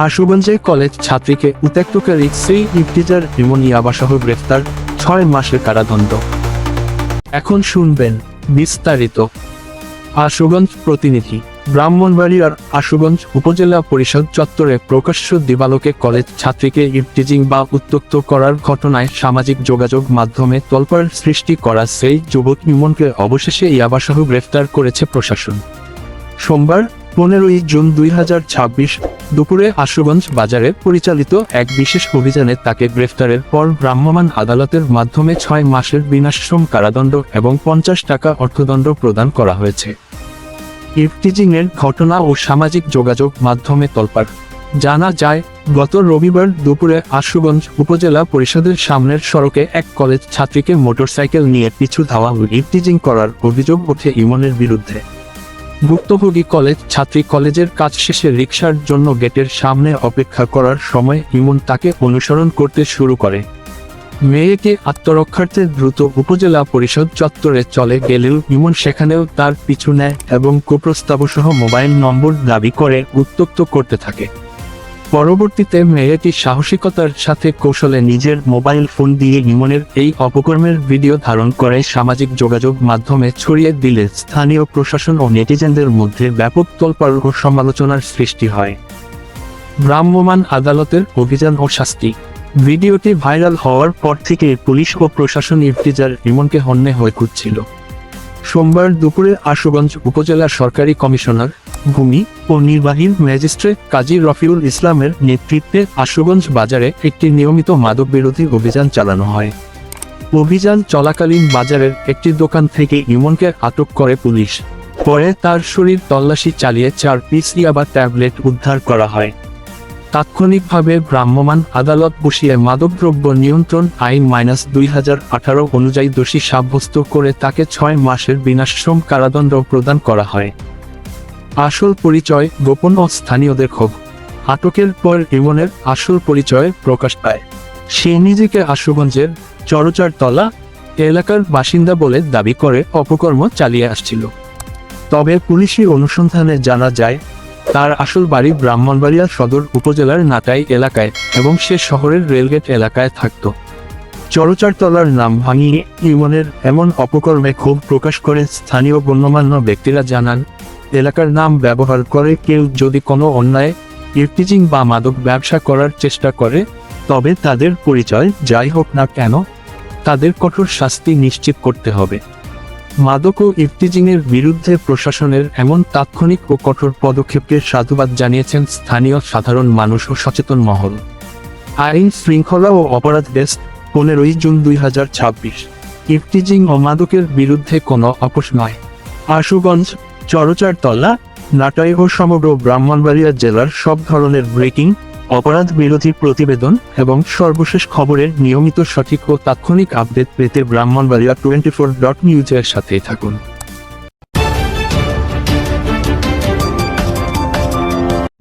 আশুগঞ্জে college ছাত্রীকে উত্ত্যক্তকারী সেই ইফতিজার ইমন ইয়াবাসহ গ্রেফতার, 6 মাসের কারাদণ্ড। এখন শুনবেন বিস্তারিত। আশুগঞ্জ প্রতিনিধি। ব্রাহ্মণবাড়িয়ার আশুগঞ্জ উপজেলা পরিষদ চত্বরে প্রকাশ্য দিবালোকে কলেজ ছাত্রীকে ইফতিজিং বা উত্ত্যক্ত করার ঘটনায় সামাজিক যোগাযোগ মাধ্যমে তোলপাড় সৃষ্টি করা সেই যুবক ইমনকে অবশেষে ইয়াবাসহ গ্রেফতার করেছে প্রশাসন। সোমবার 15 জুন 2026 দুপুরে আশুগঞ্জ বাজারে পরিচালিত এক বিশেষ অভিযানে তাকে গ্রেফতারের পর ভ্রাম্যমাণ আদালতের মাধ্যমে 6 মাসের বিনাশ্রম কারাদণ্ড এবং 50 টাকা অর্থদণ্ড প্রদান করা হয়েছে। ইফতিজিংয়ের ঘটনা ও সামাজিক যোগাযোগ মাধ্যমে তোলপাড়। জানা যায়, গত রবিবার দুপুরে আশুগঞ্জ উপজেলা পরিষদের সামনের সড়কে এক কলেজ ছাত্রীকে মোটরসাইকেল নিয়ে পিছু ধাওয়া ও ইফতিজিং করার অভিযোগ ওঠে ইমনের বিরুদ্ধে। ভুক্তভোগী কলেজ ছাত্রী কলেজের কাজ শেষে রিকশার জন্য গেটের সামনে অপেক্ষা করার সময় ইমন তাকে অনুসরণ করতে শুরু করে। মেয়েকে আত্মরক্ষার্থে দ্রুত উপজেলা পরিষদ চত্বরে চলে গেলেও ইমন সেখানেও তার পিছু নেয় এবং কুপ্রস্তাবসহ মোবাইল নম্বর দাবি করে উত্ত্যক্ত করতে থাকে। পরবর্তীতে মেয়েটি সাহসিকতার সাথে কৌশলে নিজের মোবাইল ফোন দিয়ে ইমনের এই অপকর্মের ভিডিও ধারণ করে সামাজিক যোগাযোগ মাধ্যমে ছড়িয়ে দিলে স্থানীয় প্রশাসন ও নেটিজেনদের মধ্যে ব্যাপক তোলপাড় ও সমালোচনার সৃষ্টি হয়। ভ্রাম্যমাণ আদালতের অভিযান ও শাস্তি। ভিডিওটি ভাইরাল হওয়ার পর থেকে পুলিশ ও প্রশাসন ইফতিজার ইমনকে হন্যে হয়ে খুঁজছিল। সোমবার দুপুরে আশুগঞ্জ উপজেলা সরকারি কমিশনার ভূমি ও নির্বাহী ম্যাজিস্ট্রেট কাজী রফিউল ইসলামের নেতৃত্বে আশুগঞ্জ বাজারে একটি নিয়মিত মাদক বিরোধী অভিযান চালানো হয়। অভিযান চলাকালীন বাজারের একটি দোকান থেকে ইমনকে আটক করে পুলিশ। পরে তার শরীর তল্লাশি চালিয়ে 4 পিস ইয়াবা ট্যাবলেট উদ্ধার করা হয়। তাৎক্ষণিকভাবে ভ্রাম্যমাণ আদালত বসিয়ে মাদকদ্রব্য নিয়ন্ত্রণ আইন -2018 অনুযায়ী দোষী সাব্যস্ত করে তাকে 6 মাসের বিনাশ্রম কারাদণ্ড প্রদান করা হয়। আসল পরিচয় গোপন ও স্থানীয়দের ক্ষোভ। আটকের পর ইমনের আসল পরিচয় প্রকাশ পায়। সে নিজেকে আশুগঞ্জের চরচারতলা এলাকার বাসিন্দা বলে দাবি করে অপকর্ম চালিয়ে আসছিল। তবে পুলিশি অনুসন্ধানে জানা যায়, তার আসল বাড়ি ব্রাহ্মণবাড়িয়া সদর উপজেলার নাটাই এলাকায় এবং সে শহরের রেলগেট এলাকায় থাকত। চরচারতলার নাম ভাঙিয়ে ইমনের এমন অপকর্মে ক্ষোভ প্রকাশ করে স্থানীয় গণ্যমান্য ব্যক্তিরা জানান, এলাকার নাম ব্যবহার করে কেউ যদি কোনো অন্যায়, ইফতিজিং বা মাদক ব্যবসা করার চেষ্টা করে, তবে তাদের পরিচয় যাই হোক না কেন, তাদের কঠোর শাস্তি নিশ্চিত করতে হবে। মাদক ও ইফতিজিংয়ের বিরুদ্ধে প্রশাসনের এমন তাৎক্ষণিক ও কঠোর পদক্ষেপকে সাধুবাদ জানিয়েছেন স্থানীয় সাধারণ মানুষ ও সচেতন মহল। আইন শৃঙ্খলা ও অপরাধ ডেস্ক, 15 জুন 2026। ইফতিজিং ও মাদকের বিরুদ্ধে কোনো আপোষ নয়। আশুগঞ্জ, চরচারতলা, নাটাই ও সমগ্র ব্রাহ্মণবাড়িয়া জেলার সব ধরনের ব্রেকিং, অপরাধ বিরোধী প্রতিবেদন এবং সর্বশেষ খবরের নিয়মিত সঠিক ও তাৎক্ষণিক আপডেট পেতে ব্রাহ্মণবাড়িয়া 24.news এর সাথেই থাকুন।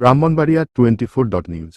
ব্রাহ্মণবাড়িয়া 24.news